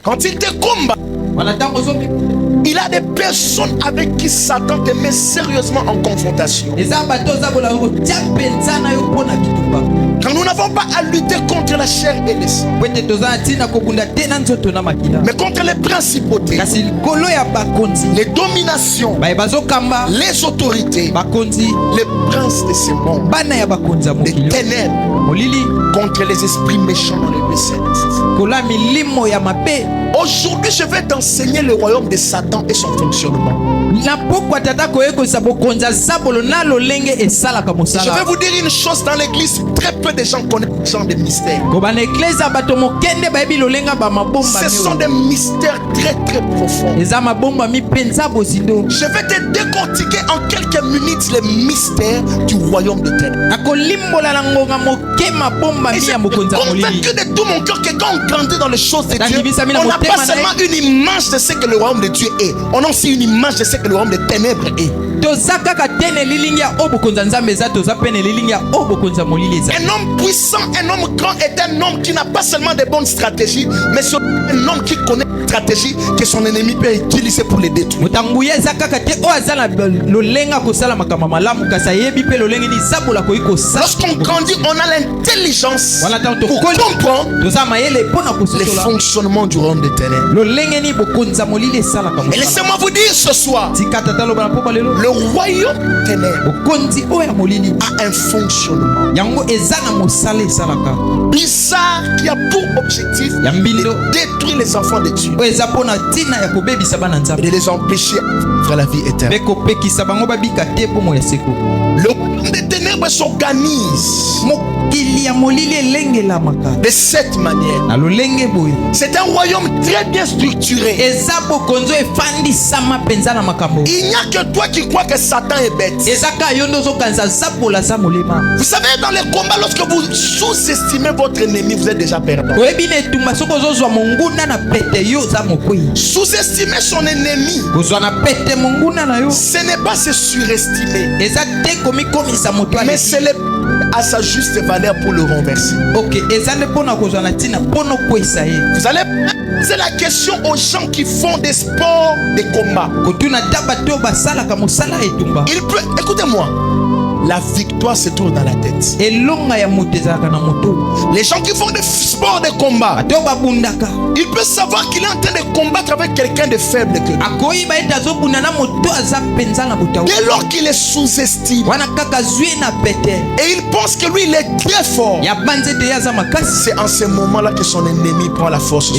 Quand il te combat, il a des personnes avec qui Satan te met sérieusement en confrontation. Quand nous n'avons pas à lutter contre la chair et le sang, mais contre les principautés, les dominations, les autorités, les princes de ce monde, les ténèbres, contre les esprits méchants dans les décès. Aujourd'hui, je vais t'enseigner le royaume de Satan et son fonctionnement. Je vais vous dire une chose, dans l'église, très peu de gens connaissent ce genre de mystères. Ce sont des mystères très très profonds. Je vais te décortiquer en quelques minutes les mystères du royaume de ténèbres. Et je suis convaincu de tout mon cœur que quand on grandit dans les choses de Dieu, on n'a pas seulement une image de ce que le royaume de Dieu est, on a aussi une image de ce que le royaume des ténèbres est. Un homme puissant, un homme grand est un homme qui n'a pas seulement de bonnes stratégies, mais c'est un homme qui connaît une stratégie que son ennemi peut utiliser pour les détruire. Lorsqu'on grandit, on a l'intelligence pour comprendre les fonctionnements du royaume des ténèbres. Et laissez-moi vous dire ce soir, le royaume des ténèbres a un fonctionnement bizarre qui a pour objectif de détruire les enfants de Dieu et de les empêcher de la vie éternelle. Le royaume des ténèbres s'organise de cette manière. C'est un royaume très bien structuré. Il n'y a que toi qui crois que Satan est bête. Vous savez, dans les combats, lorsque vous sous-estimez votre ennemi, vous êtes déjà perdant. Sous-estimer son ennemi, ce n'est pas se surestimer, mais c'est à sa juste valeur pour le renverser. Vous allez poser la question aux gens qui font des sports de combat. Écoutez-moi, la victoire se trouve dans la tête. Les gens qui font des sports de combat, il peut savoir qu'il est en train de combattre avec quelqu'un de faible que lui. Dès lors qu'il est sous-estimé et il pense que lui il est très fort, c'est en ce moment-là que son ennemi prend la force.